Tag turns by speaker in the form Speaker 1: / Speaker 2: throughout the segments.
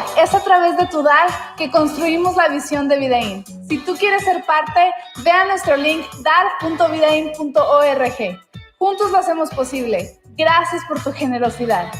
Speaker 1: Recuerda, es a través de tu dar que construimos la visión de Vidaín. Si tú quieres ser parte, ve a nuestro link dar.vidain.org. Juntos lo hacemos posible. Gracias por tu generosidad.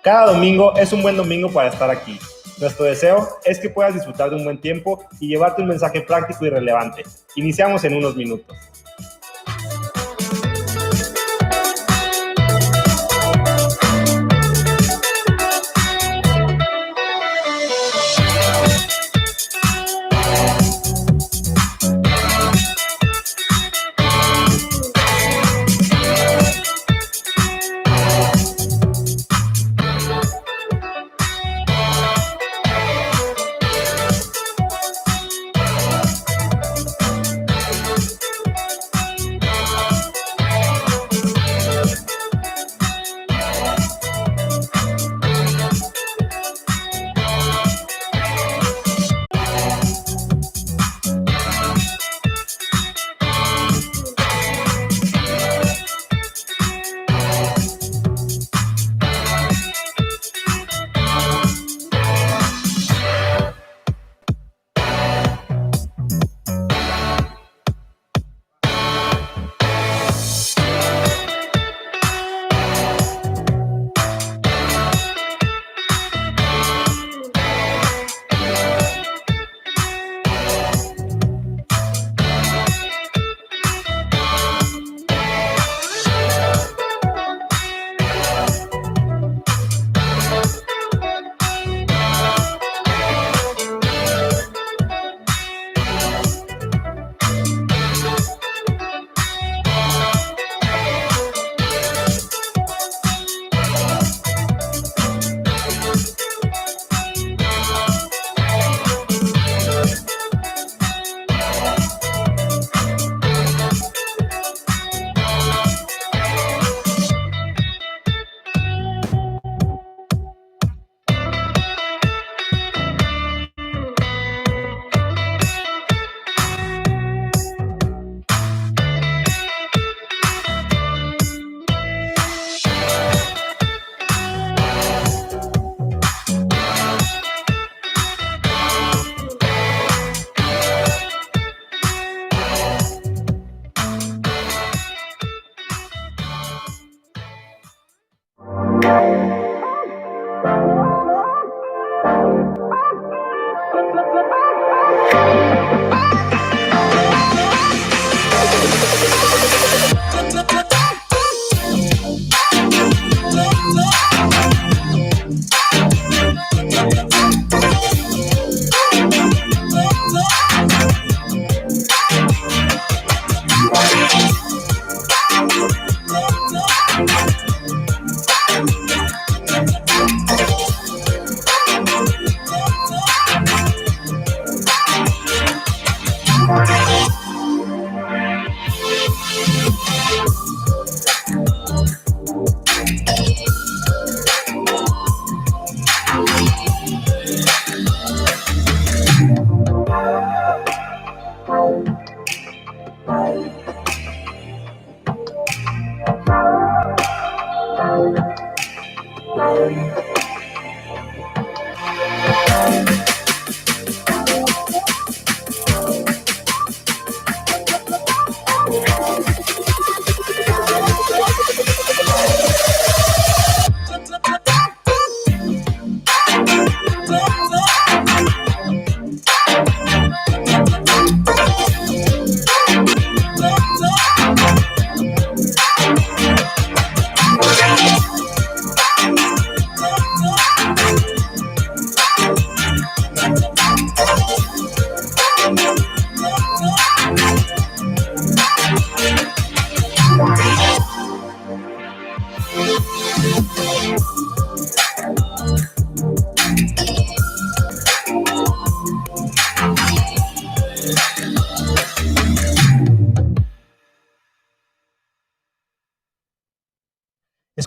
Speaker 2: Cada domingo es un buen domingo para estar aquí. Nuestro deseo es que puedas disfrutar de un buen tiempo y llevarte un mensaje práctico y relevante. Iniciamos en unos minutos.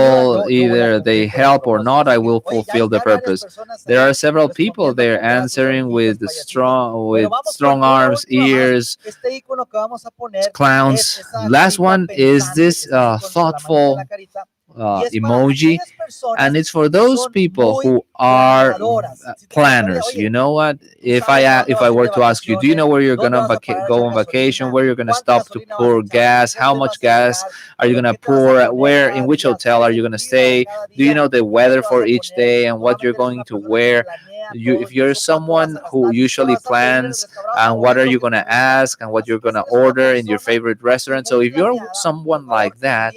Speaker 3: people, either they help or not, I will fulfill the purpose. There are several people there answering with strong arms, ears, clowns. Last one is this thoughtful emoji, and it's for those people who are planners. You know what? If I were to ask you, do you know where you're gonna go on vacation? Where you're gonna stop to pour gas? How much gas are you gonna pour? Where, in which hotel are you gonna stay? Do you know the weather for each day and what you're going to wear? If you're someone who usually plans, and what are you going to ask and what you're going to order in your favorite restaurant. So if you're someone like that,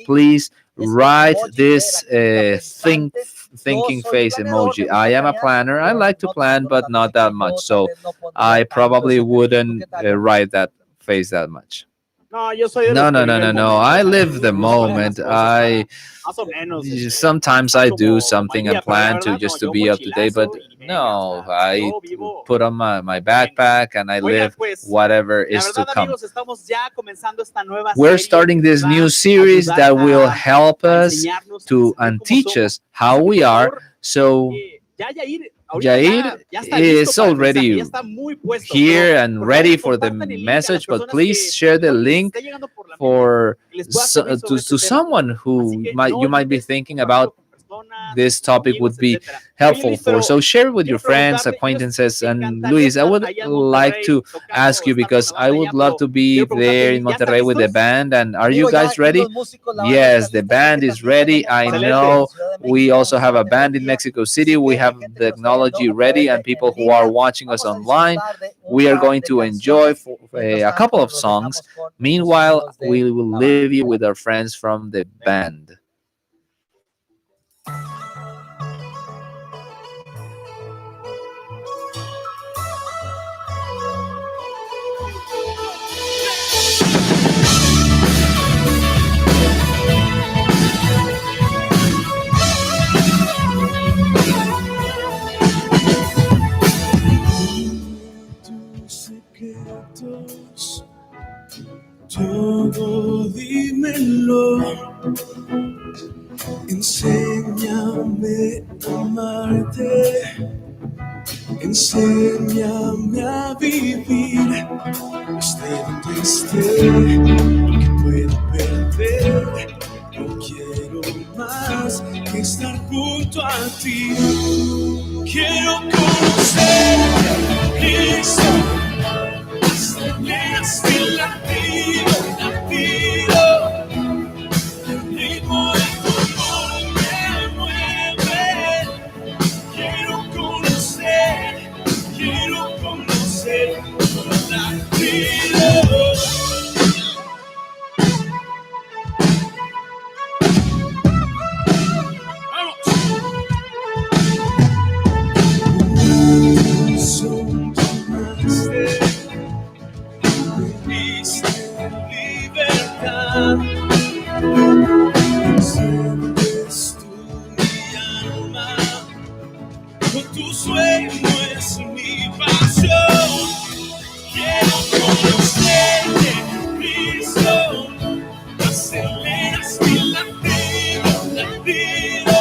Speaker 3: please write this thinking face emoji. I am a planner. I like to plan, but not that much. So I probably wouldn't write that face that much.
Speaker 4: No, yo soy de
Speaker 3: No,
Speaker 4: los
Speaker 3: no,
Speaker 4: que
Speaker 3: no,
Speaker 4: vive
Speaker 3: no,
Speaker 4: el
Speaker 3: no.
Speaker 4: momento.
Speaker 3: I live the
Speaker 4: No me ponen
Speaker 3: moment.
Speaker 4: las cosas, más o menos,
Speaker 3: Sometimes I do
Speaker 4: como
Speaker 3: something and
Speaker 4: María, pero la
Speaker 3: plan
Speaker 4: verdad
Speaker 3: to
Speaker 4: no,
Speaker 3: just to
Speaker 4: yo
Speaker 3: be up to date, but
Speaker 4: mochilazo y venga,
Speaker 3: no,
Speaker 4: o sea,
Speaker 3: I
Speaker 4: yo vivo.
Speaker 3: put on my backpack and I
Speaker 4: Oigan,
Speaker 3: live
Speaker 4: pues,
Speaker 3: whatever
Speaker 4: la
Speaker 3: is to
Speaker 4: verdad,
Speaker 3: come.
Speaker 4: amigos, estamos ya comenzando esta nueva
Speaker 3: We're
Speaker 4: serie
Speaker 3: starting
Speaker 4: que
Speaker 3: this
Speaker 4: va
Speaker 3: new
Speaker 4: a
Speaker 3: series
Speaker 4: ayudar
Speaker 3: that will help
Speaker 4: a
Speaker 3: us
Speaker 4: enseñarnos, a
Speaker 3: to
Speaker 4: saber
Speaker 3: and
Speaker 4: cómo
Speaker 3: teach
Speaker 4: somos.
Speaker 3: us how
Speaker 4: Así que,
Speaker 3: we
Speaker 4: por
Speaker 3: are.
Speaker 4: favor,
Speaker 3: So
Speaker 4: ya Yair, ahorita
Speaker 3: Jair
Speaker 4: ya está listo
Speaker 3: is
Speaker 4: para el mensaje,
Speaker 3: already
Speaker 4: ya está muy puesto,
Speaker 3: here
Speaker 4: pero
Speaker 3: and
Speaker 4: por
Speaker 3: ready
Speaker 4: favor,
Speaker 3: for the
Speaker 4: compartan el link a las
Speaker 3: message, but
Speaker 4: personas
Speaker 3: please
Speaker 4: que
Speaker 3: share the
Speaker 4: igual les
Speaker 3: link
Speaker 4: está llegando por la mente,
Speaker 3: for
Speaker 4: que les pueda servir sobre
Speaker 3: to
Speaker 4: este tema.
Speaker 3: someone
Speaker 4: Así
Speaker 3: who
Speaker 4: que
Speaker 3: might
Speaker 4: no
Speaker 3: you might be
Speaker 4: olvides
Speaker 3: thinking
Speaker 4: compartirlo
Speaker 3: about
Speaker 4: con personas,
Speaker 3: this topic
Speaker 4: amigos,
Speaker 3: would be
Speaker 4: etcétera. Oye,
Speaker 3: helpful
Speaker 4: Luis,
Speaker 3: for.
Speaker 4: pero
Speaker 3: So share it with your
Speaker 4: quiero
Speaker 3: friends,
Speaker 4: preguntarte,
Speaker 3: acquaintances,
Speaker 4: me
Speaker 3: and
Speaker 4: encantaría
Speaker 3: Luis, I
Speaker 4: estar
Speaker 3: would
Speaker 4: allá en
Speaker 3: like
Speaker 4: Monterrey
Speaker 3: to
Speaker 4: tocando
Speaker 3: ask
Speaker 4: o
Speaker 3: you
Speaker 4: estar con
Speaker 3: because
Speaker 4: la
Speaker 3: I
Speaker 4: banda
Speaker 3: would
Speaker 4: allá,
Speaker 3: love
Speaker 4: pero
Speaker 3: to be
Speaker 4: quiero
Speaker 3: there
Speaker 4: preguntarte,
Speaker 3: in
Speaker 4: ¿ya están
Speaker 3: Monterrey with the
Speaker 4: listos?
Speaker 3: band. And are you
Speaker 5: Amigo, ya
Speaker 3: guys
Speaker 5: aquí
Speaker 3: ready?
Speaker 5: los músicos, la banda
Speaker 3: Yes,
Speaker 5: está
Speaker 3: the
Speaker 5: lista,
Speaker 3: band
Speaker 5: sé que
Speaker 3: is
Speaker 5: también
Speaker 3: ready.
Speaker 5: tenemos
Speaker 3: I
Speaker 5: bandas
Speaker 4: Excelente.
Speaker 5: en
Speaker 3: know
Speaker 5: Ciudad de
Speaker 3: we
Speaker 5: México,
Speaker 3: also
Speaker 5: vamos a
Speaker 3: have a
Speaker 5: estar en el
Speaker 3: band in
Speaker 5: día.
Speaker 3: Mexico City.
Speaker 5: Así
Speaker 3: We
Speaker 5: que
Speaker 3: have
Speaker 5: la gente
Speaker 3: the
Speaker 5: que nos está viendo
Speaker 3: technology
Speaker 5: a
Speaker 3: ready,
Speaker 5: través
Speaker 3: and
Speaker 5: de
Speaker 3: people
Speaker 5: en
Speaker 3: who are
Speaker 5: línea,
Speaker 3: watching us
Speaker 5: vamos a
Speaker 3: online.
Speaker 5: disfrutar de un
Speaker 3: We are
Speaker 5: par
Speaker 3: going
Speaker 5: de
Speaker 3: to enjoy
Speaker 5: canciones. Mientras
Speaker 3: a couple
Speaker 5: tanto,
Speaker 3: of
Speaker 5: los
Speaker 3: songs.
Speaker 5: dejamos con los
Speaker 3: Meanwhile,
Speaker 5: sonidos de
Speaker 3: we will
Speaker 5: la
Speaker 3: leave
Speaker 5: banda.
Speaker 3: you with our friends from the band.
Speaker 6: Tus secretos, todo dímelo, enséñame a amarte, enséñame a vivir, esté donde esté, lo que pueda perder, no quiero más que estar junto a ti, quiero conocerte, Cristo. Aceleras el latido, latido, el ritmo de tu amor me mueve. Quiero conocer tu latido. Son tomaste, me diste libertad. Enciendes tú mi alma, con tu sueño es mi pasión. Quiero conocerte, Cristo. Aceleras mi latido, latido.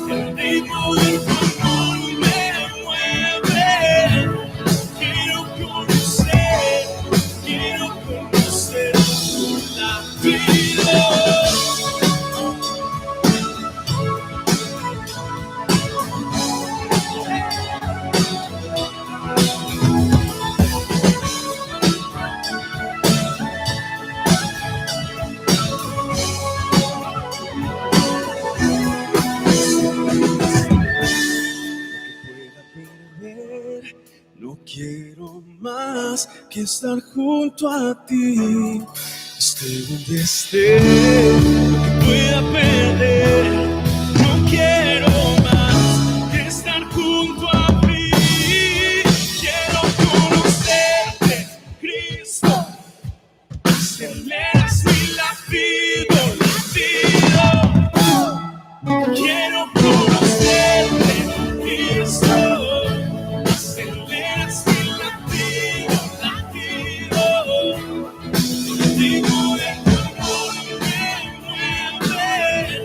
Speaker 6: El ritmo de tu amor me mueve. Quiero conocer tu latido. No quiero más que estar junto a ti, esté donde esté, lo que pueda perder. No quiero más que estar junto a ti, quiero conocerte, Cristo. Aceleras mi latido, latido. Quiero conocerte, Cristo. Aceleras mi latido, latido. El ritmo de tu amor me mueve.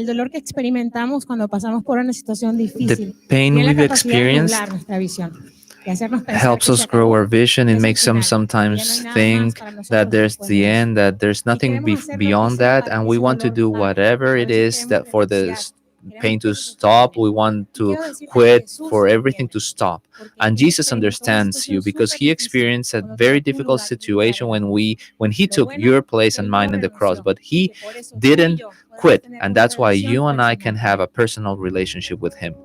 Speaker 7: el dolor que experimentamos cuando pasamos por una situación
Speaker 3: The
Speaker 7: difícil
Speaker 3: pain
Speaker 7: tiene la
Speaker 3: we've
Speaker 7: capacidad de
Speaker 3: experienced
Speaker 7: nublar nuestra visión y hacernos pensar
Speaker 3: helps
Speaker 7: que
Speaker 3: us
Speaker 7: se
Speaker 3: grow
Speaker 7: acabó,
Speaker 3: our vision. It
Speaker 7: que es el
Speaker 3: makes them
Speaker 7: final, que ya no
Speaker 3: sometimes
Speaker 7: hay nada más
Speaker 3: think
Speaker 7: para nosotros
Speaker 3: that there's
Speaker 7: después de
Speaker 3: the
Speaker 7: eso.
Speaker 3: end, that there's
Speaker 7: Y
Speaker 3: nothing
Speaker 7: queremos hacer lo que
Speaker 3: beyond
Speaker 7: sea
Speaker 3: that,
Speaker 7: para
Speaker 3: and
Speaker 7: que
Speaker 3: we
Speaker 7: ese
Speaker 3: want to
Speaker 7: dolor
Speaker 3: do
Speaker 7: pare.
Speaker 3: whatever
Speaker 7: A
Speaker 3: it
Speaker 7: veces
Speaker 3: is
Speaker 7: queremos
Speaker 3: that for the
Speaker 7: renunciar, queremos
Speaker 3: pain
Speaker 7: que
Speaker 3: to
Speaker 7: eso se
Speaker 3: stop.
Speaker 7: termine.
Speaker 3: We want
Speaker 7: Y
Speaker 3: to
Speaker 7: quiero decirte que
Speaker 3: quit
Speaker 7: Jesús
Speaker 3: for
Speaker 7: te
Speaker 3: everything
Speaker 7: entiende,
Speaker 3: to stop.
Speaker 7: porque
Speaker 3: And
Speaker 7: Él
Speaker 3: Jesus
Speaker 7: experimentó una
Speaker 3: understands you
Speaker 7: situación
Speaker 3: because
Speaker 7: súper
Speaker 3: he
Speaker 7: difícil
Speaker 3: experienced a
Speaker 7: cuando
Speaker 3: very
Speaker 7: tomó tu
Speaker 3: difficult
Speaker 7: lugar y tu lugar
Speaker 3: situation
Speaker 7: en la cruz.
Speaker 3: when he
Speaker 7: Lo
Speaker 3: took
Speaker 7: bueno
Speaker 3: your place
Speaker 7: que
Speaker 3: and
Speaker 7: Él no
Speaker 3: mine in the cross,
Speaker 7: renunció
Speaker 3: but
Speaker 7: y
Speaker 3: he
Speaker 7: que por eso tú y
Speaker 3: didn't
Speaker 7: yo podemos
Speaker 3: quit,
Speaker 7: tener
Speaker 3: and
Speaker 7: una
Speaker 3: that's why
Speaker 7: relación
Speaker 3: you and I can
Speaker 7: personal
Speaker 3: have
Speaker 7: con
Speaker 3: a
Speaker 7: Él.
Speaker 3: personal relationship with him.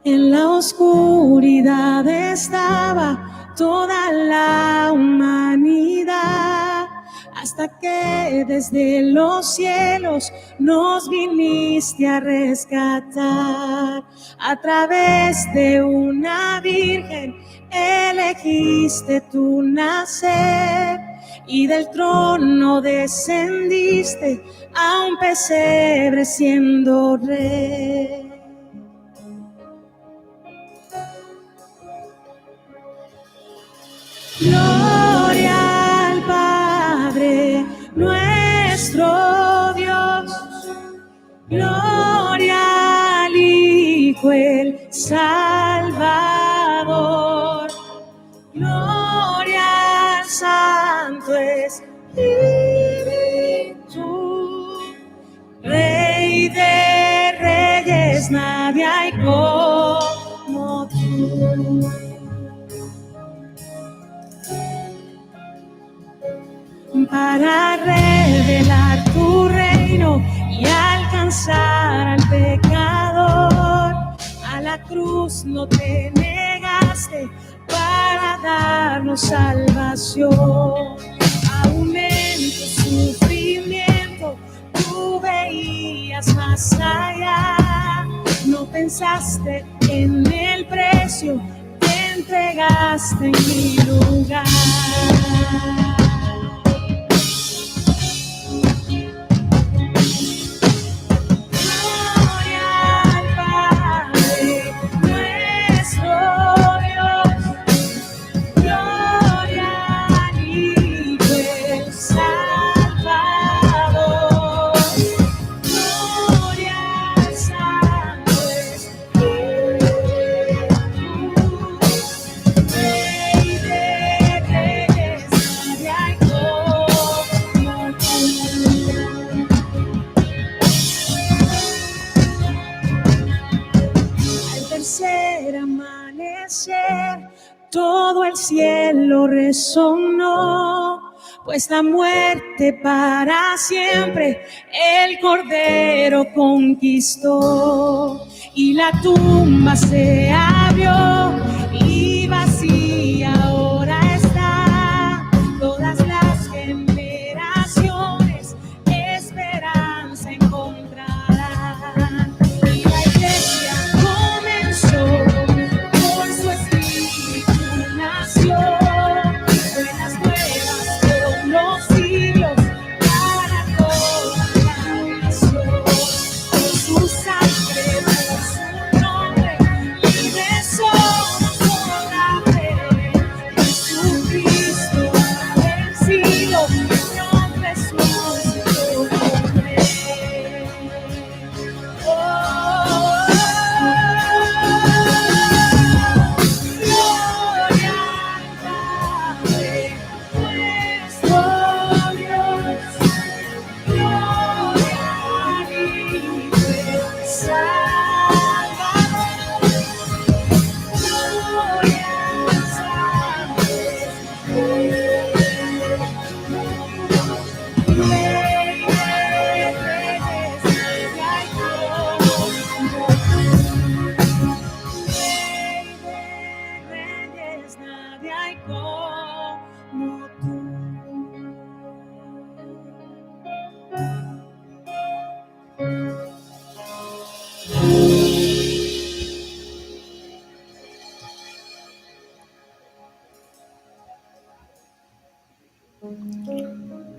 Speaker 7: En la oscuridad estaba toda la humanidad, hasta que desde los cielos nos viniste a rescatar. A través de una virgen elegiste tu nacer, y del trono descendiste a un pesebre siendo rey. Gloria al Padre, nuestro Dios. Gloria al Hijo, el Salvador. Gloria al Santo Espíritu. Rey de reyes, nadie hay como tú. Para revelar tu reino y alcanzar al pecador. A la cruz no te negaste para darnos salvación. Aún en tu sufrimiento tú veías más allá. No pensaste en el precio, te entregaste en mi lugar. Amanecer, todo el cielo resonó, pues la muerte para siempre el Cordero conquistó, y la tumba se abrió y vacía ahora está. Todas las generaciones esperanza encontrarán, y la iglesia comenzó. Buenas nuevas por los siglos, para toda la nación. Por su sangre, por su nombre, libres somos por la fe. Jesucristo ha vencido, nombre es su nombre.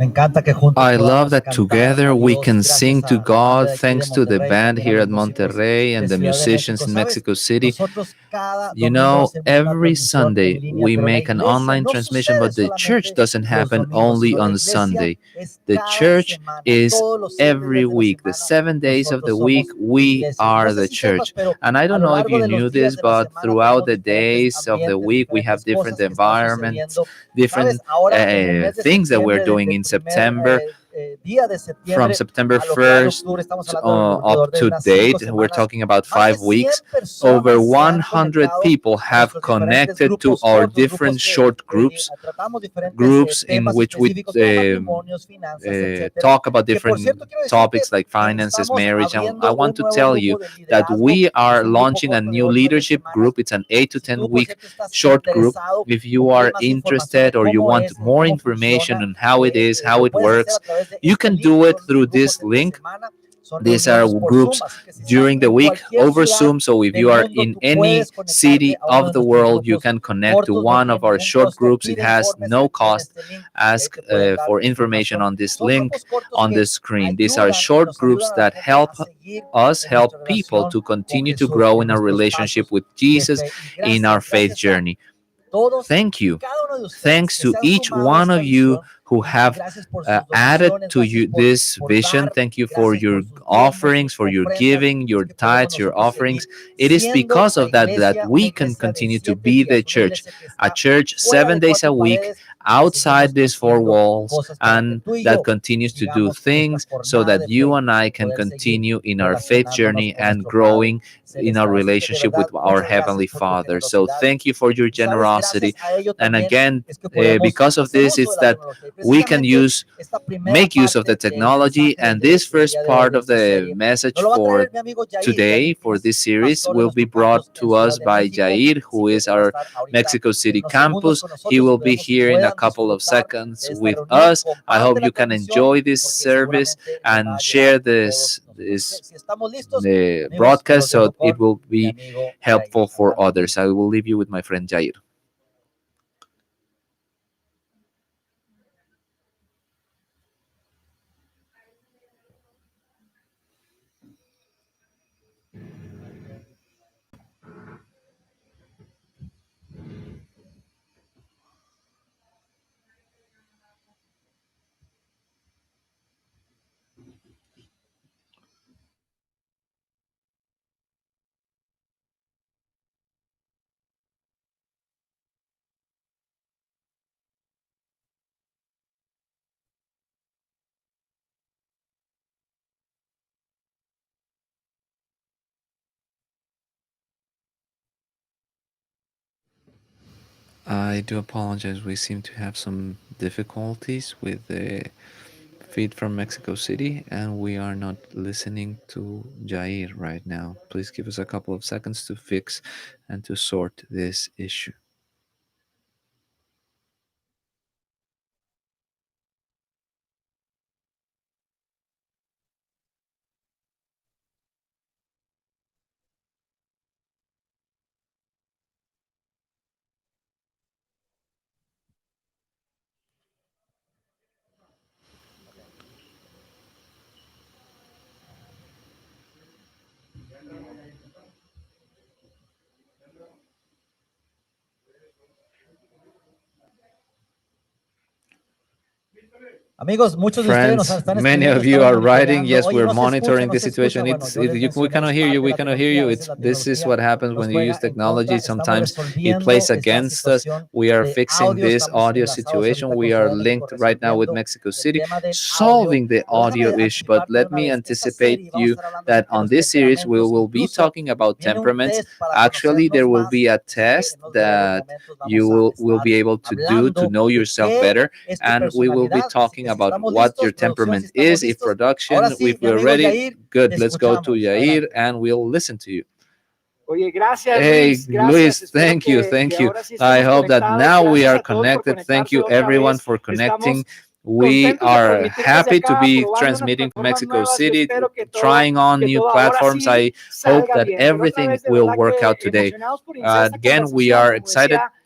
Speaker 5: Me encanta que juntos
Speaker 3: I
Speaker 5: podamos
Speaker 3: love that
Speaker 5: cantar
Speaker 3: together
Speaker 5: a
Speaker 3: we
Speaker 5: Dios,
Speaker 3: can
Speaker 5: gracias
Speaker 3: sing
Speaker 5: a
Speaker 3: to
Speaker 5: la banda
Speaker 3: God,
Speaker 5: de aquí de
Speaker 3: thanks to the
Speaker 5: Monterrey,
Speaker 3: band
Speaker 5: también a
Speaker 3: here
Speaker 5: los
Speaker 3: at
Speaker 5: músicos
Speaker 3: Monterrey
Speaker 5: de
Speaker 3: and the
Speaker 5: Ciudad de
Speaker 3: musicians
Speaker 5: México.
Speaker 3: in
Speaker 5: ¿Sabes?
Speaker 3: Mexico City.
Speaker 5: Nosotros cada
Speaker 3: You
Speaker 5: domingo
Speaker 3: know,
Speaker 5: hacemos una
Speaker 3: every
Speaker 5: transmisión en
Speaker 3: Sunday
Speaker 5: línea,
Speaker 3: we
Speaker 5: pero la
Speaker 3: make an
Speaker 5: iglesia
Speaker 3: online
Speaker 5: no
Speaker 3: transmission, but
Speaker 5: sucede
Speaker 3: the church
Speaker 5: solamente
Speaker 3: doesn't
Speaker 5: los
Speaker 3: happen
Speaker 5: domingos,
Speaker 3: only
Speaker 5: sino la
Speaker 3: on
Speaker 5: iglesia
Speaker 3: Sunday.
Speaker 5: es
Speaker 3: The
Speaker 5: cada
Speaker 3: church
Speaker 5: semana,
Speaker 3: is
Speaker 5: todos los 7
Speaker 3: every
Speaker 5: días de la
Speaker 3: week, the
Speaker 5: semana.
Speaker 3: 7 days of the
Speaker 5: Nosotros
Speaker 3: week,
Speaker 5: somos
Speaker 3: we
Speaker 5: iglesia.
Speaker 3: are
Speaker 5: No sé
Speaker 3: the
Speaker 5: si sepas,
Speaker 3: church.
Speaker 5: pero
Speaker 3: And I
Speaker 5: a
Speaker 3: don't
Speaker 5: lo
Speaker 3: know if
Speaker 5: largo
Speaker 3: you
Speaker 5: de los
Speaker 3: knew
Speaker 5: días
Speaker 3: this,
Speaker 5: de la
Speaker 3: but
Speaker 5: semana
Speaker 3: throughout
Speaker 5: tenemos
Speaker 3: the
Speaker 5: diferentes
Speaker 3: days of the
Speaker 5: ambientes,
Speaker 3: week, we have
Speaker 5: diferentes cosas
Speaker 3: different
Speaker 5: que están
Speaker 3: environments,
Speaker 5: sucediendo.
Speaker 3: different
Speaker 5: Sabes, ahora en el mes de
Speaker 3: things that we're
Speaker 5: septiembre,
Speaker 3: doing
Speaker 5: del
Speaker 3: in
Speaker 5: primer
Speaker 3: September.
Speaker 5: día de
Speaker 3: From
Speaker 5: septiembre
Speaker 3: September
Speaker 5: a lo que va de
Speaker 3: 1st
Speaker 5: octubre, estamos hablando de
Speaker 3: up
Speaker 5: alrededor de
Speaker 3: to
Speaker 5: unas 5
Speaker 3: date, we're
Speaker 5: semanas.
Speaker 3: talking about
Speaker 5: Más de
Speaker 3: 5
Speaker 5: 100
Speaker 3: weeks.
Speaker 5: personas
Speaker 3: Over
Speaker 5: se han
Speaker 3: 100
Speaker 5: conectado
Speaker 3: people
Speaker 5: a
Speaker 3: have
Speaker 5: nuestros diferentes
Speaker 3: connected to
Speaker 5: grupos
Speaker 3: our
Speaker 5: cortos,
Speaker 3: different
Speaker 5: grupos que
Speaker 3: short groups,
Speaker 5: tratamos diferentes
Speaker 3: groups in
Speaker 5: temas
Speaker 3: which we
Speaker 5: específicos como matrimonios, finanzas, etcétera.
Speaker 3: talk about
Speaker 5: Que por
Speaker 3: different
Speaker 5: cierto quiero
Speaker 3: topics
Speaker 5: decirte
Speaker 3: like
Speaker 5: que
Speaker 3: finances,
Speaker 5: estamos
Speaker 3: marriage. And I
Speaker 5: abriendo
Speaker 3: want
Speaker 5: un
Speaker 3: to
Speaker 5: nuevo
Speaker 3: tell you
Speaker 5: grupo de
Speaker 3: that
Speaker 5: liderazgo.
Speaker 3: we
Speaker 5: Es
Speaker 3: are
Speaker 5: un grupo
Speaker 3: launching a
Speaker 5: corto de
Speaker 3: new
Speaker 5: 8 a 10
Speaker 3: leadership
Speaker 5: semanas.
Speaker 3: group. It's an 8 to
Speaker 5: Si
Speaker 3: 10
Speaker 5: tú, por
Speaker 3: week
Speaker 5: cierto, estás
Speaker 3: short group.
Speaker 5: interesado
Speaker 3: If
Speaker 5: en
Speaker 3: you
Speaker 5: obtener
Speaker 3: are
Speaker 5: más información de
Speaker 3: interested or you
Speaker 5: cómo
Speaker 3: want
Speaker 5: es, de
Speaker 3: more
Speaker 5: cómo
Speaker 3: information
Speaker 5: funciona,
Speaker 3: on how it is, how
Speaker 5: lo
Speaker 3: it
Speaker 5: puedes hacer
Speaker 3: works,
Speaker 5: a través de
Speaker 3: you
Speaker 5: este
Speaker 3: can
Speaker 5: link.
Speaker 3: do it
Speaker 5: Son
Speaker 3: through
Speaker 5: grupos
Speaker 3: this
Speaker 5: entre
Speaker 3: link.
Speaker 5: semana, son
Speaker 3: These are
Speaker 5: reuniones por
Speaker 3: groups
Speaker 5: Zoom, así que si estás
Speaker 3: during the
Speaker 5: en
Speaker 3: week
Speaker 5: cualquier
Speaker 3: over
Speaker 5: ciudad
Speaker 3: Zoom. So if
Speaker 5: del
Speaker 3: you are
Speaker 5: mundo,
Speaker 3: in
Speaker 5: tú
Speaker 3: any
Speaker 5: puedes
Speaker 3: city
Speaker 5: conectarte a uno
Speaker 3: of
Speaker 5: de
Speaker 3: the
Speaker 5: nuestros
Speaker 3: world, you
Speaker 5: grupos
Speaker 3: can connect to
Speaker 5: cortos. No
Speaker 3: one of
Speaker 5: tiene
Speaker 3: our
Speaker 5: ningún
Speaker 3: short
Speaker 5: costo.
Speaker 3: groups. It
Speaker 5: Pide
Speaker 3: has
Speaker 5: informes
Speaker 3: no
Speaker 5: aquí en
Speaker 3: cost.
Speaker 5: este link.
Speaker 3: Ask
Speaker 5: Te pueden dar
Speaker 3: for information
Speaker 5: información.
Speaker 3: on this
Speaker 5: Son
Speaker 3: link
Speaker 5: grupos cortos
Speaker 3: on
Speaker 5: que
Speaker 3: the screen. These are
Speaker 5: ayudan y
Speaker 3: short
Speaker 5: nos
Speaker 3: groups
Speaker 5: ayudan a la
Speaker 3: that
Speaker 5: gente
Speaker 3: help
Speaker 5: a seguir
Speaker 3: us,
Speaker 5: en
Speaker 3: help
Speaker 5: nuestra
Speaker 3: people
Speaker 5: relación
Speaker 3: to
Speaker 5: con
Speaker 3: continue to
Speaker 5: Jesús,
Speaker 3: grow
Speaker 5: en
Speaker 3: in our
Speaker 5: nuestros
Speaker 3: relationship
Speaker 5: pasos
Speaker 3: with
Speaker 5: de
Speaker 3: Jesus
Speaker 5: fe. Y
Speaker 3: in our
Speaker 5: gracias,
Speaker 3: faith
Speaker 5: gracias a
Speaker 3: journey.
Speaker 5: todos
Speaker 3: Thank
Speaker 5: y
Speaker 3: you.
Speaker 5: cada uno de ustedes
Speaker 3: Thanks
Speaker 5: que
Speaker 3: to
Speaker 5: se han
Speaker 3: each
Speaker 5: sumado a
Speaker 3: one
Speaker 5: esta
Speaker 3: of you
Speaker 5: visión.
Speaker 3: who
Speaker 5: Y
Speaker 3: have
Speaker 5: gracias por sus
Speaker 3: added
Speaker 5: donaciones,
Speaker 3: to you
Speaker 5: gracias
Speaker 3: this
Speaker 5: por
Speaker 3: vision.
Speaker 5: dar,
Speaker 3: Thank you for
Speaker 5: gracias
Speaker 3: your
Speaker 5: por sus diezmos,
Speaker 3: offerings,
Speaker 5: sus
Speaker 3: for your
Speaker 5: ofrendas.
Speaker 3: giving,
Speaker 5: Es
Speaker 3: your
Speaker 5: que podemos
Speaker 3: tithes, your
Speaker 5: nosotros
Speaker 3: offerings.
Speaker 5: seguir
Speaker 3: It is
Speaker 5: siendo
Speaker 3: because
Speaker 5: la
Speaker 3: of that that
Speaker 5: iglesia,
Speaker 3: we
Speaker 5: una
Speaker 3: can
Speaker 5: iglesia de
Speaker 3: continue to
Speaker 5: 7
Speaker 3: be the
Speaker 5: días, una
Speaker 3: church,
Speaker 5: iglesia que
Speaker 3: a
Speaker 5: está
Speaker 3: church
Speaker 5: fuera
Speaker 3: 7
Speaker 5: de
Speaker 3: days a
Speaker 5: 4
Speaker 3: week,
Speaker 5: paredes, que
Speaker 3: outside
Speaker 5: seguimos
Speaker 3: these 4
Speaker 5: haciendo
Speaker 3: walls,
Speaker 5: cosas para que
Speaker 3: and
Speaker 5: tú y
Speaker 3: that
Speaker 5: yo
Speaker 3: continues to do
Speaker 5: sigamos en nuestra
Speaker 3: things so
Speaker 5: jornada
Speaker 3: that
Speaker 5: de
Speaker 3: you
Speaker 5: fe
Speaker 3: and I
Speaker 5: y
Speaker 3: can
Speaker 5: poder seguir
Speaker 3: continue in our faith
Speaker 5: relacionándonos
Speaker 3: journey
Speaker 5: con
Speaker 3: and
Speaker 5: nuestro Padre
Speaker 3: growing in our
Speaker 5: celestial. Así que de
Speaker 3: relationship
Speaker 5: verdad,
Speaker 3: with our
Speaker 5: muchas
Speaker 3: Heavenly
Speaker 5: gracias por tu
Speaker 3: Father. So
Speaker 5: generosidad.
Speaker 3: thank you for your
Speaker 5: Y sabes,
Speaker 3: generosity.
Speaker 5: gracias a ello
Speaker 3: And
Speaker 5: también
Speaker 3: again,
Speaker 5: es que podemos
Speaker 3: because of
Speaker 5: hacer
Speaker 3: this,
Speaker 5: uso de
Speaker 3: it's
Speaker 5: la
Speaker 3: that
Speaker 5: tecnología. Y
Speaker 3: we can
Speaker 5: precisamente
Speaker 3: use
Speaker 5: esta primera
Speaker 3: make use of the
Speaker 5: parte del
Speaker 3: technology,
Speaker 5: mensaje
Speaker 3: and this
Speaker 5: del
Speaker 3: first
Speaker 5: día de hoy,
Speaker 3: part
Speaker 5: de
Speaker 3: of
Speaker 5: esta
Speaker 3: the
Speaker 5: serie,
Speaker 3: message
Speaker 5: nos lo va a
Speaker 3: for
Speaker 5: traer mi amigo Jair.
Speaker 3: today,
Speaker 5: Jair
Speaker 3: for
Speaker 5: es
Speaker 3: this series,
Speaker 5: pastor de
Speaker 3: will be
Speaker 5: nuestros
Speaker 3: brought
Speaker 5: campus en
Speaker 3: to
Speaker 5: Ciudad
Speaker 3: us
Speaker 5: de
Speaker 3: by
Speaker 5: México.
Speaker 3: Jair,
Speaker 5: Así
Speaker 3: who
Speaker 5: que
Speaker 3: is
Speaker 5: él va a
Speaker 3: our
Speaker 5: estar ahorita
Speaker 3: Mexico City
Speaker 5: unos segundos
Speaker 3: campus.
Speaker 5: con
Speaker 3: He
Speaker 5: nosotros.
Speaker 3: will be
Speaker 5: Esperemos que
Speaker 3: here in a
Speaker 5: puedan
Speaker 3: couple of
Speaker 5: disfrutar
Speaker 3: seconds
Speaker 5: de esta
Speaker 3: with
Speaker 5: reunión.
Speaker 3: us. I hope
Speaker 5: Comparte la
Speaker 3: you can
Speaker 5: transmisión
Speaker 3: enjoy this
Speaker 5: porque
Speaker 3: service
Speaker 5: seguramente les va
Speaker 3: and
Speaker 5: a
Speaker 3: share
Speaker 5: ayudar a
Speaker 3: this
Speaker 5: todos nosotros. Así que si estamos listos,
Speaker 3: the
Speaker 5: amigos,
Speaker 3: broadcast
Speaker 5: los
Speaker 3: so
Speaker 5: dejo
Speaker 3: it
Speaker 5: con
Speaker 3: will
Speaker 5: mi
Speaker 3: be
Speaker 5: amigo Jair.
Speaker 3: helpful for
Speaker 5: Adelante.
Speaker 3: others. I will leave you with my friend Jair. I do apologize. We seem to have some difficulties with the feed from Mexico City, and we are not listening to Jair right now. Please give us a couple of seconds to fix and to sort this issue.
Speaker 5: Amigos, muchos de ustedes nos
Speaker 3: Friends,
Speaker 5: están
Speaker 3: many
Speaker 5: escribiendo,
Speaker 3: of you
Speaker 5: estamos
Speaker 3: are writing.
Speaker 5: monitoreando.
Speaker 3: Yes,
Speaker 5: Oye,
Speaker 3: we're
Speaker 5: no se escucha,
Speaker 3: monitoring
Speaker 5: no
Speaker 3: the
Speaker 5: se escucha.
Speaker 3: situation.
Speaker 5: Bueno, yo les
Speaker 3: We
Speaker 5: mencioné,
Speaker 3: cannot
Speaker 5: es
Speaker 3: hear you.
Speaker 5: parte de
Speaker 3: We
Speaker 5: la
Speaker 3: cannot hear
Speaker 5: tecnología. A
Speaker 3: you.
Speaker 5: veces la
Speaker 3: This is
Speaker 5: tecnología
Speaker 3: what happens
Speaker 5: nos
Speaker 3: when you use
Speaker 5: juega en contra.
Speaker 3: technology.
Speaker 5: Estamos
Speaker 3: Sometimes it
Speaker 5: resolviendo
Speaker 3: plays
Speaker 5: esta
Speaker 3: against us.
Speaker 5: situación
Speaker 3: We are
Speaker 5: de
Speaker 3: fixing
Speaker 5: audio.
Speaker 3: this
Speaker 5: Estamos
Speaker 3: audio
Speaker 5: enlazados
Speaker 3: situation.
Speaker 5: ahorita con
Speaker 3: We are
Speaker 5: Ciudad de México
Speaker 3: linked right now with
Speaker 5: resolviendo
Speaker 3: Mexico
Speaker 5: el
Speaker 3: City,
Speaker 5: tema de audio.
Speaker 3: solving the
Speaker 5: Pero
Speaker 3: audio
Speaker 5: déjame
Speaker 3: issue. But
Speaker 5: anticiparte de
Speaker 3: let
Speaker 5: una
Speaker 3: me
Speaker 5: vez, esta
Speaker 3: anticipate
Speaker 5: serie vamos a
Speaker 3: you
Speaker 5: estar hablando
Speaker 3: that
Speaker 5: de
Speaker 3: on
Speaker 5: los
Speaker 3: this series we
Speaker 5: temperamentos.
Speaker 3: will be
Speaker 5: Incluso
Speaker 3: talking about
Speaker 5: viene un
Speaker 3: temperaments.
Speaker 5: test para
Speaker 3: Actually, there
Speaker 5: conocernos
Speaker 3: will
Speaker 5: más.
Speaker 3: be a
Speaker 5: Así que
Speaker 3: test
Speaker 5: en los breves
Speaker 3: that
Speaker 5: momentos
Speaker 3: you
Speaker 5: vamos a
Speaker 3: will
Speaker 5: estar
Speaker 3: be able to do to
Speaker 5: hablando
Speaker 3: know
Speaker 5: de
Speaker 3: yourself
Speaker 5: qué
Speaker 3: better,
Speaker 5: es tu
Speaker 3: and we will be
Speaker 5: personalidad. Así
Speaker 3: talking
Speaker 5: que si
Speaker 3: about
Speaker 5: estamos
Speaker 3: what your
Speaker 5: listos, producción, si
Speaker 3: temperament
Speaker 5: estamos
Speaker 3: is. If
Speaker 5: listos, ahora
Speaker 3: production,
Speaker 5: sí,
Speaker 3: if
Speaker 5: mi
Speaker 3: we're
Speaker 5: amigo
Speaker 3: ready,
Speaker 5: Jair,
Speaker 3: good.
Speaker 5: te
Speaker 3: Let's go to
Speaker 5: escuchamos.
Speaker 3: Yair
Speaker 5: Adelante.
Speaker 3: and we'll listen to you.
Speaker 4: Oye, gracias
Speaker 3: Hey,
Speaker 4: Luis, gracias.
Speaker 3: Luis,
Speaker 4: Espero
Speaker 3: thank you,
Speaker 4: que
Speaker 3: thank you.
Speaker 4: ahora sí
Speaker 3: I
Speaker 4: estemos
Speaker 3: hope that
Speaker 4: conectados.
Speaker 3: now we
Speaker 4: Gracias
Speaker 3: are
Speaker 4: a todos por
Speaker 3: connected. Thank
Speaker 4: conectarse
Speaker 3: you,
Speaker 4: otra
Speaker 3: everyone,
Speaker 4: vez.
Speaker 3: for connecting.
Speaker 4: Estamos
Speaker 3: We
Speaker 4: contentos de
Speaker 3: are
Speaker 4: transmitir desde
Speaker 3: happy to
Speaker 4: acá,
Speaker 3: be
Speaker 4: probando unas
Speaker 3: transmitting from
Speaker 4: plataformas
Speaker 3: Mexico
Speaker 4: nuevas. Yo
Speaker 3: City,
Speaker 4: espero que
Speaker 3: trying on
Speaker 4: que
Speaker 3: new
Speaker 4: todo ahora
Speaker 3: platforms.
Speaker 4: sí
Speaker 3: I hope
Speaker 4: salga
Speaker 3: that
Speaker 4: bien. Pero otra
Speaker 3: everything
Speaker 4: vez, de
Speaker 3: will
Speaker 4: verdad
Speaker 3: work out
Speaker 4: que
Speaker 3: today.
Speaker 4: emocionados por iniciar esta
Speaker 3: Again, we
Speaker 4: conversación.
Speaker 3: are
Speaker 4: Como
Speaker 3: excited
Speaker 4: decía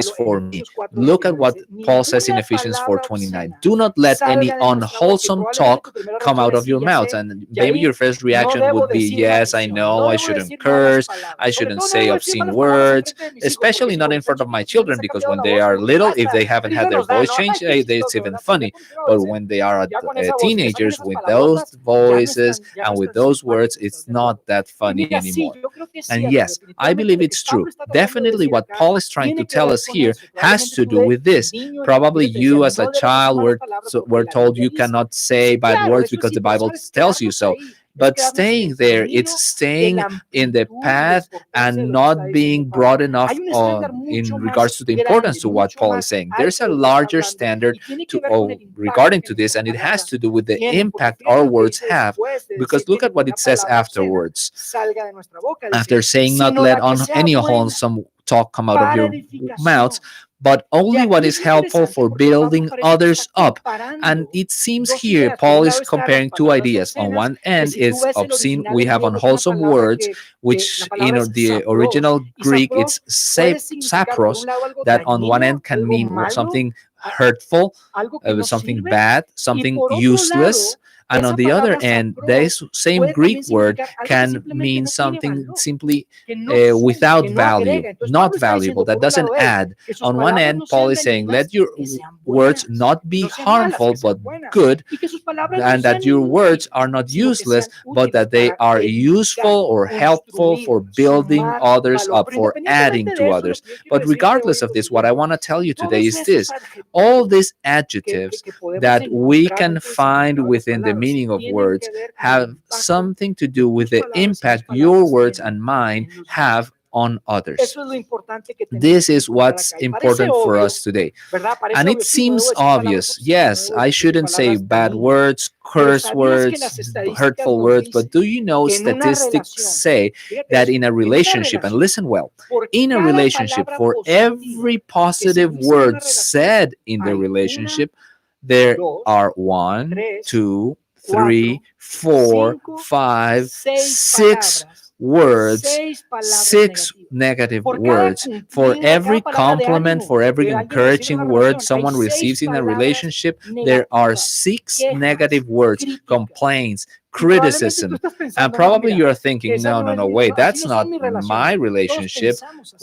Speaker 3: this for me. Look at what Paul says in Ephesians 4:29. Do not let any unwholesome talk come out of your mouth. And maybe your first reaction would be, yes, I know, I shouldn't curse, I shouldn't say obscene words, especially not in front of my children, because when they are little, if they haven't had their voice changed, it's even funny. But when they are teenagers, with those voices and with those words, it's not that funny anymore. And yes, I believe it's true. Definitely what Paul is trying to tell us here has to do with this. Probably you as a child were told you cannot say bad words because the Bible tells you so. But staying there, it's staying in the path and not being broad enough in regards to the importance to what Paul is saying. There's a larger standard regarding to this, and it has to do with the impact our words have. Because look at what it says afterwards. After saying, not let on any wholesome talk come out of your mouths, but only what is helpful for building others up. And it seems here Paul is comparing two ideas. On one end, it's obscene. We have unwholesome words, which in the original Greek, it's sapros, that on one end can mean something hurtful, something bad, something useless. And on the other end, this same Greek word can mean something simply without value, not valuable, that doesn't add. On one end, Paul is saying, let your words not be harmful, but good, and that your words are not useless, but that they are useful or helpful for building others up, for adding to others. But regardless of this, what I want to tell you today is this. All these adjectives that we can find within the meaning of words have something to do with the impact your words and mine have on others. This is what's important for us today. And it seems obvious. Yes, I shouldn't say bad words, curse words, hurtful words, but do you know statistics say that in a relationship, and listen well, in a relationship, for every positive word said in the relationship, there are 1, 2, 3, 4, 5, 6 words, 6 negative words. For every compliment, for every encouraging word someone receives in a relationship, there are 6 negative words, complaints, criticism. And probably you're thinking, no, wait, that's not my relationship.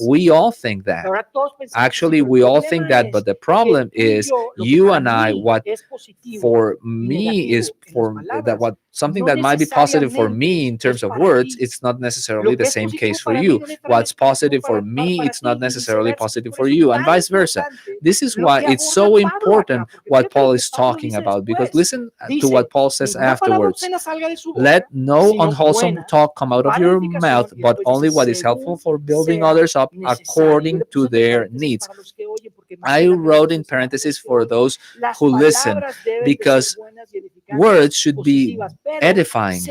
Speaker 3: We all think that. Actually, we all think that, but the problem is you and I, what for me is for that, what something that might be positive for me in terms of words, it's not necessarily the same case for you. What's positive for me, it's not necessarily positive for you, and vice versa. This is why it's so important what Paul is talking about, because listen to what Paul says afterwards. Let no unwholesome talk come out of your mouth, but only what is helpful for building others up according to their needs. I wrote in parentheses for those who listen, because words should be edifying.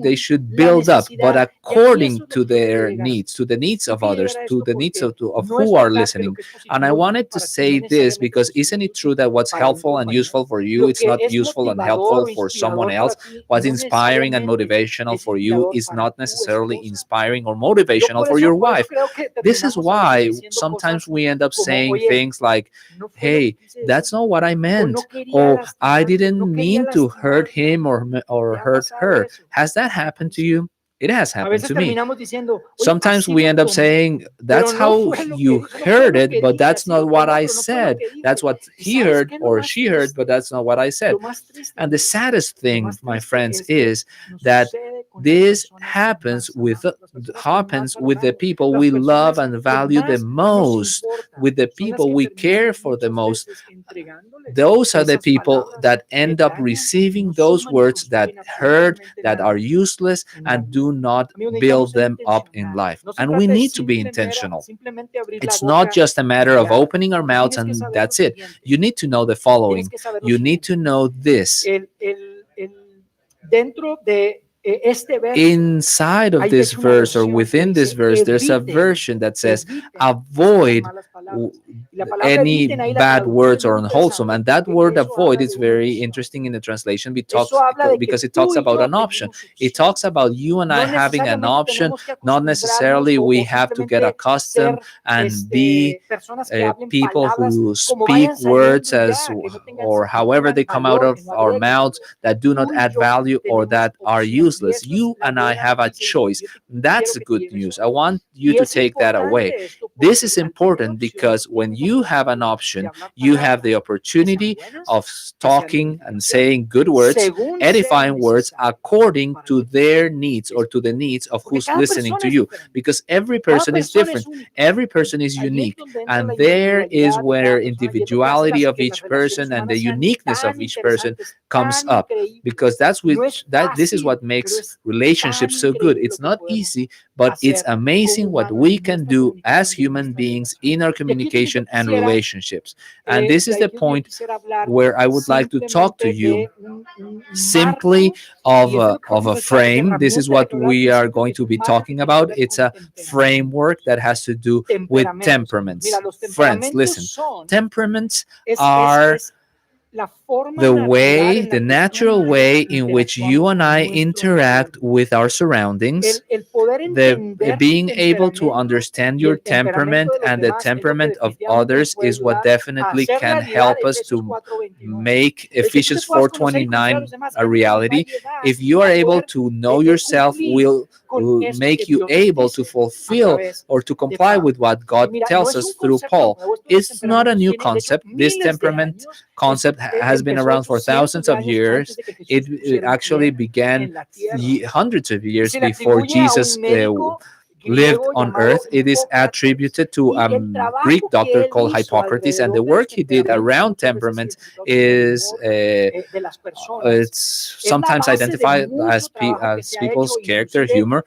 Speaker 3: They should build up, but according to their needs, to the needs of others, to the needs of who are listening. And I wanted to say this because isn't it true that what's helpful and useful for you, it's not useful and helpful for someone else? What's inspiring and motivational for you is not necessarily inspiring or motivational for your wife. This is why sometimes we end up saying things like, hey, that's not what I meant, or I didn't mean to hurt him or hurt her. Has that happened to you? It has happened to me. Sometimes we end up saying, that's how you heard it, but that's not what I said. That's what he heard or she heard, but that's not what I said. And the saddest thing, my friends, is that this happens with the people we love and value the most, with the people we care for the most. Those are the people that end up receiving those words that hurt, that are useless, and do not build them up in life. And we need to be intentional. It's not just a matter of opening our mouths and that's it. You need to know the following. You need to know this. Inside of this verse, or within this verse, there's a version that says avoid any bad words or unwholesome, and that word avoid is very interesting in the translation because it talks about an option. It talks about you and I having an option. Not necessarily we have to get accustomed and be people who speak words as or however they come out of our mouths that do not add value or that are useless. You and I have a choice. That's the good news. I want you to take that away. This is important because when you have an option, you have the opportunity of talking and saying good words, edifying words according to their needs or to the needs of who's listening to you, because every person is different, every person is unique, and there is where individuality of each person and the uniqueness of each person comes up, because this is what makes relationships so good. It's not easy, but it's amazing what we can do as human beings in our communication and relationships. And this is the point where I would like to talk to you simply of a frame. This is what we are going to be talking about. It's a framework that has to do with temperaments. Friends, listen, temperaments are the natural way in which you and I interact with our surroundings. The being able to understand your temperament and the temperament of others is what definitely can help us to make Ephesians 4:29 a reality. If you are able to know yourself, will make you able to fulfill or to comply with what God tells us through Paul. It's not a new concept. This temperament concept has been around for thousands of years. It actually began hundreds of years before Jesus lived on earth. It is attributed to a Greek doctor called Hippocrates, and the work he did around temperament is it's sometimes identified as people's character humor.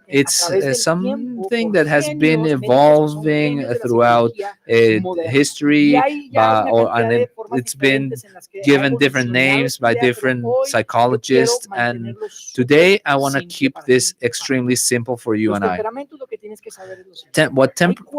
Speaker 3: It's something that has been evolving throughout history, and it's been given different names by different psychologists. And today I want to keep this extremely simple for you and I.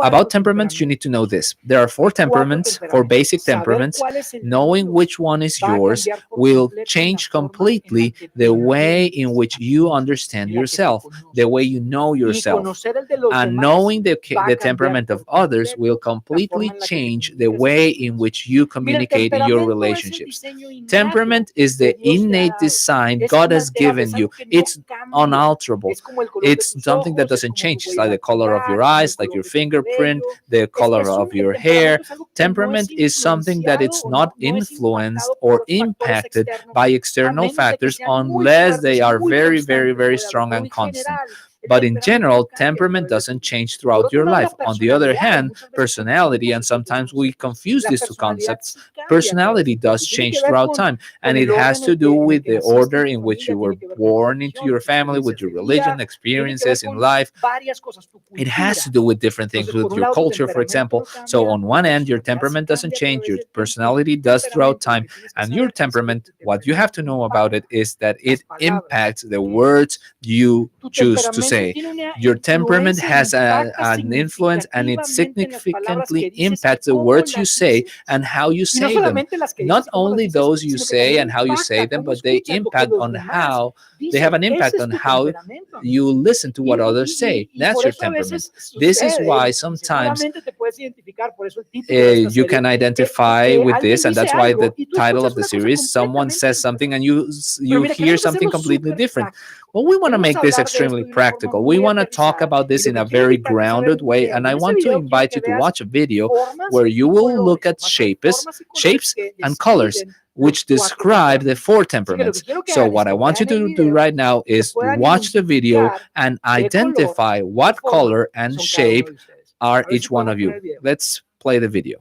Speaker 3: About temperaments, you need to know this. There are 4 temperaments, 4 basic temperaments. Knowing which one is yours will change completely the way in which you understand yourself, the way you know yourself. And knowing the temperament of others will completely change the way in which you communicate in your relationships. Temperament is the innate design God has given you. It's unalterable. It's something that doesn't change. It's like the color of your eyes, like your fingerprint, the color of your hair. Temperament is something that it's not influenced or impacted by external factors unless they are very, very, very strong and constant. But in general, temperament doesn't change throughout your life. On the other hand, personality, and sometimes we confuse these two concepts, personality does change throughout time. And it has to do with the order in which you were born into your family, with your religion, experiences in life. It has to do with different things, with your culture, for example. So on one end, your temperament doesn't change, your personality does throughout time. And your temperament, what you have to know about it is that it impacts the words you choose to say. Your temperament has an influence, and it significantly impacts the words you say and how you say them. Not only those you say and how you say them, but they impact on how they have an impact on how you listen to what others say. That's your temperament. This is why sometimes you can identify with this, and that's why the title of the series, someone says something and you hear something completely different. Well, we want to make this extremely practical. We want to talk about this in a very grounded way, and I want to invite you to watch a video where you will look at shapes and colors which describe the 4 temperaments. So what I want you to do right now is watch the video and identify what color and shape are each one of you. Let's play the video.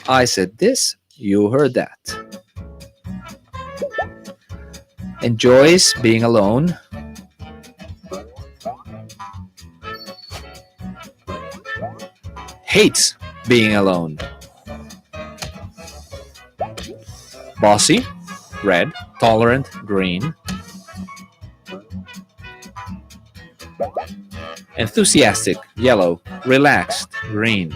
Speaker 3: I said this, you heard that. Enjoys being alone. Hates being alone. Bossy, red. Tolerant, green. Enthusiastic, yellow. Relaxed, green.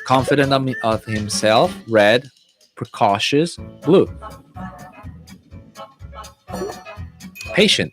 Speaker 3: Confident of himself, red. Precautious, blue. Patient.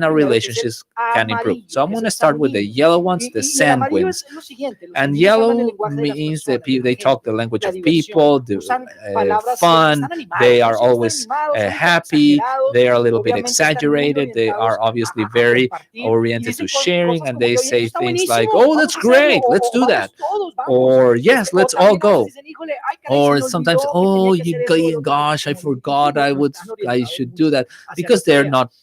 Speaker 3: and our relationships can improve. So I'm going to start with the yellow ones, the sanguines. And yellow means that they talk the language of people, the fun, they are always happy, they are a little bit exaggerated, they are obviously very oriented to sharing, and they say things like, oh, that's great, let's do that, or yes, let's all go, or sometimes, oh, gosh, I forgot I should do that, because they're not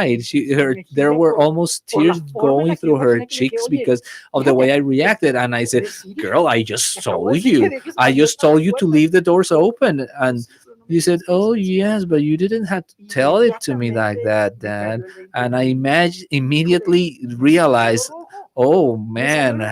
Speaker 3: cried. There were almost tears going through her cheeks because of the way I reacted. And I said, girl, I just told you. I just told you to leave the doors open. And you said, oh, yes, but you didn't have to tell it to me like that, Dad. And I immediately realized, oh man,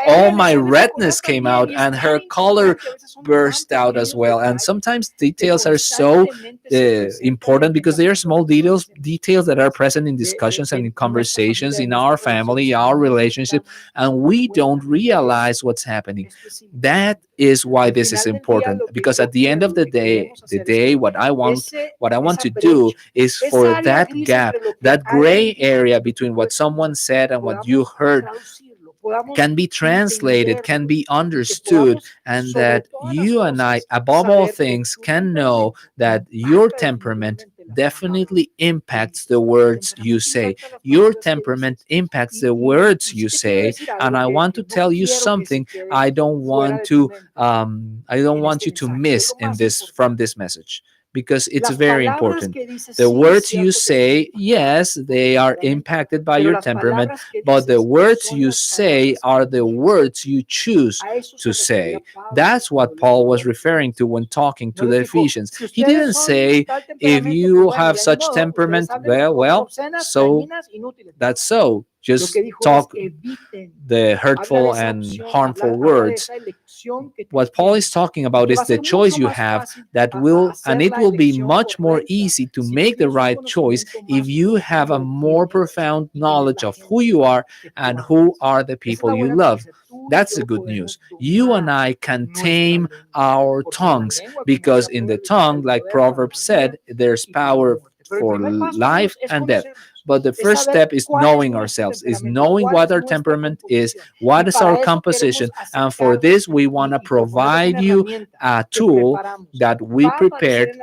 Speaker 3: all my redness came out and her color burst out as well. And sometimes details are so important because they are small details that are present in discussions and in conversations in our family, our relationship, and we don't realize what's happening. That is why this is important, because at the end of the day, what I want to do is for that gap, that gray area between what someone said and what you heard, can be translated, can be understood, and that you and I, above all things, can know that your temperament definitely impacts the words you say. Your temperament impacts the words you say. And I want to tell you something I don't want you to miss in this from this message, because it's very important. The words you say, yes, they are impacted by your temperament, but the words you say are the words you choose to say. That's what Paul was referring to when talking to the Ephesians. He didn't say, if you have such temperament, well, so that's so. Just talk the hurtful and harmful words. What Paul is talking about is the choice you have that will, and it will be much more easy to make the right choice if you have a more profound knowledge of who you are and who are the people you love. That's the good news. You and I can tame our tongues, because in the tongue, like Proverbs said, there's power for life and death. But the first step is knowing ourselves, is knowing what our temperament is, what is our composition. And for this, we want to provide you a tool that we prepared.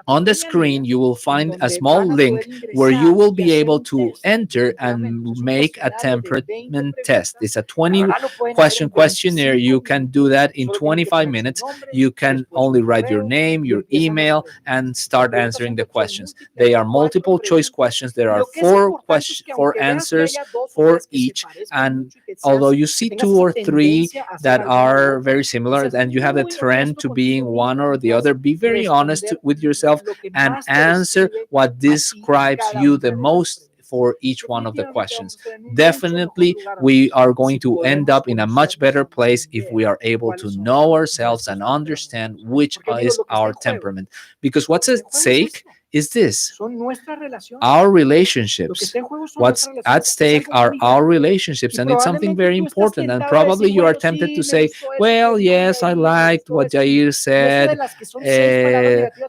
Speaker 3: On the screen, you will find a small link where you will be able to enter and make a temperament test. It's a 20-question questionnaire. You can do that in 25 minutes. You can only write your name, your email, and start answering the questions. They are multiple choice questions. There are four answers for each, and although you see 2 or 3 that are very similar and you have a trend to being one or the other, be very honest with yourself and answer what describes you the most for each one of the questions. Definitely, we are going to end up in a much better place if we are able to know ourselves and understand which is our temperament. Because what's at stake is this: our relationships. What's at stake are our relationships, and it's something very important. And probably you are tempted to say, well, yes, I liked what Jair said,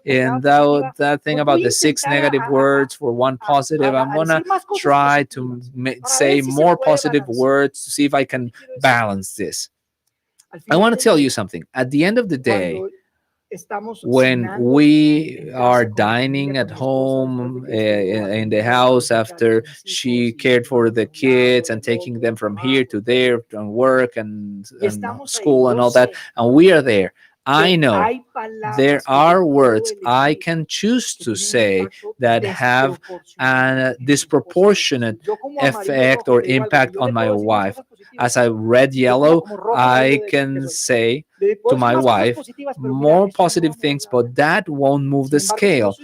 Speaker 3: and that thing about the 6 negative words for 1 positive. I'm gonna try to say more positive words to see if I can balance this. I want to tell you something. At the end of the day, when we are dining at home in the house after she cared for the kids and taking them from here to there and work and school and all that, and we are there, I know there are words I can choose to say that have a disproportionate effect or impact on my wife. As I read yellow, I can say to my wife more positive things, but that won't move the scale.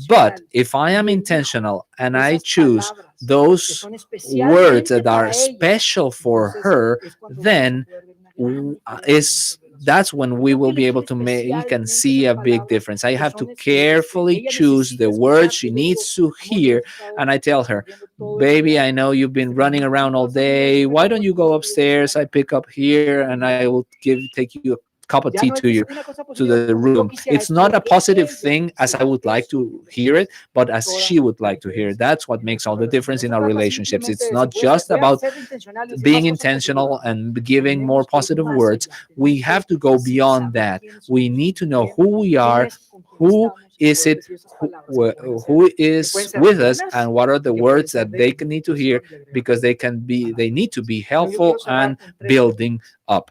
Speaker 3: But if I am intentional and I choose those words that are special for her, then that's when we will be able to make and see a big difference. I have to carefully choose the words she needs to hear. And I tell her, baby, I know you've been running around all day. Why don't you go upstairs? I pick up here and I will take you a cup of tea to the room. It's not a positive thing as I would like to hear it, but as she would like to hear it. That's what makes all the difference in our relationships. It's not just about being intentional and giving more positive words. We have to go beyond that. We need to know who we are, who is it, who is with us, and what are the words that they need to hear, because they need to be helpful and building up.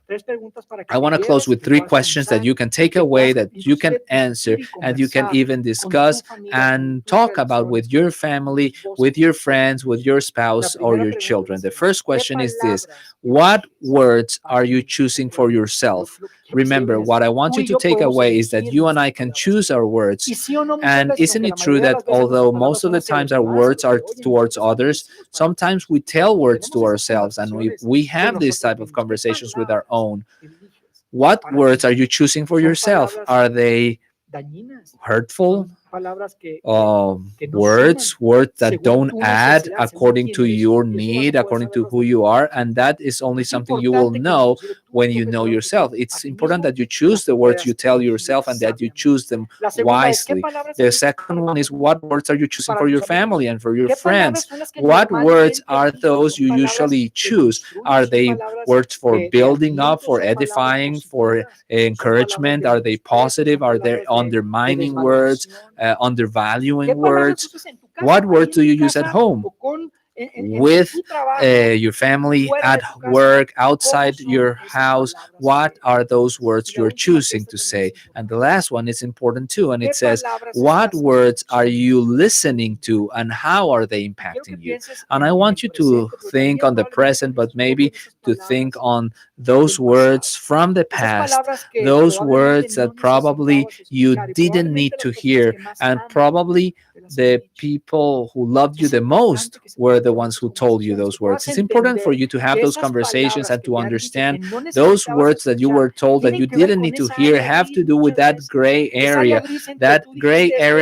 Speaker 3: I want to close with 3 questions that you can take away, that you can answer, and you can even discuss and talk about with your family, with your friends, with your spouse or your children. The first question is this: what words are you choosing for yourself? Remember, what I want you to take away is that you and I can choose our words. And isn't it true that although most of the times our words are towards others, sometimes we tell words to ourselves, and we have this type of conversations with our own. What words are you choosing for yourself? Are they hurtful,
Speaker 4: palabras que
Speaker 3: words that don't add according to your need, according to who you are, and that is only something you will know when you know yourself. It's important that you choose the words you tell yourself and that you choose them wisely. The second one is, what words are you choosing for your family and for your friends? What words are those you usually choose? Are they words for building up, for edifying, for encouragement? Are they positive? Are they undermining words, undervaluing words? What word do you use at home, with your family, at work, outside your house? What are those words you're choosing to say? And the last one is important too, and it says, what words are you listening to and how are they impacting you? And I want you to think on the present, but maybe to think on those words from the past, those words that probably you didn't need to hear, and probably the people who loved you the most were the ones who told you those words. It's important for you to have those conversations and to understand those words that you were told that you didn't need to hear have to do with that gray area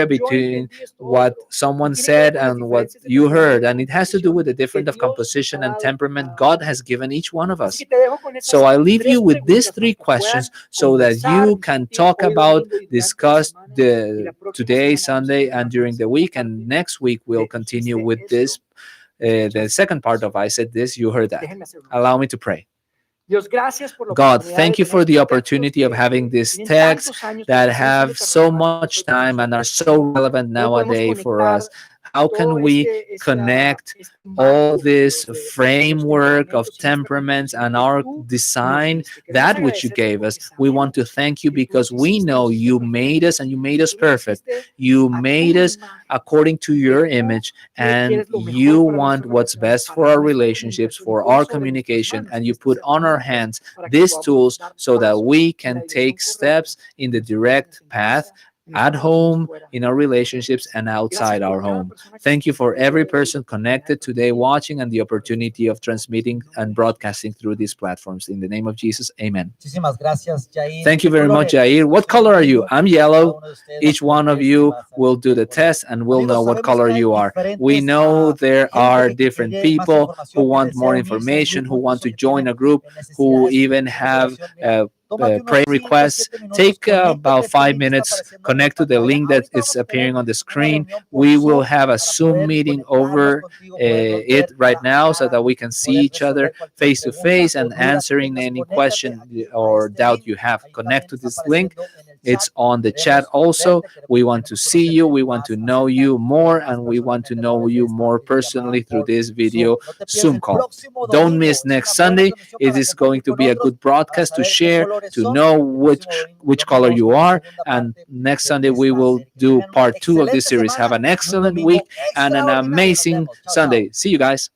Speaker 3: between what someone said and what you heard. And it has to do with the difference of composition and temperament God has given each one of us. So I leave you with these three questions so that you can talk about, discuss today, Sunday, and during the week. And next week we'll continue with this, the second part of I Said This, you heard that. Allow me to pray. God, thank you for the opportunity of having these texts that have so much time and are so relevant nowadays for us. How can we connect all this framework of temperaments and our design, that which you gave us? We want to thank you because we know you made us and you made us perfect. You made us according to your image, and you want what's best for our relationships, for our communication, and you put on our hands these tools so that we can take steps in the direct path at home, in our relationships, and outside our home. Thank you for every person connected today, watching, and the opportunity of transmitting and broadcasting through these platforms. In the name of Jesus, amen. Thank you very much, Jair. What color are you? I'm yellow. Each one of you will do the test and we'll know what color you are. We know there are different people who want more information, who want to join a group, who even have prayer requests. Take about 5 minutes, connect to the link that is appearing on the screen. We will have a Zoom meeting over it right now so that we can see each other face to face and answering any question or doubt you have. Connect to this link. It's on the chat also. We want to see you, we want to know you more, and we want to know you more personally through this video Zoom call. Don't miss next Sunday. It is going to be a good broadcast to share, to know which color you are. And next Sunday we will do part 2 of this series. Have an excellent week and an amazing Sunday. See you guys.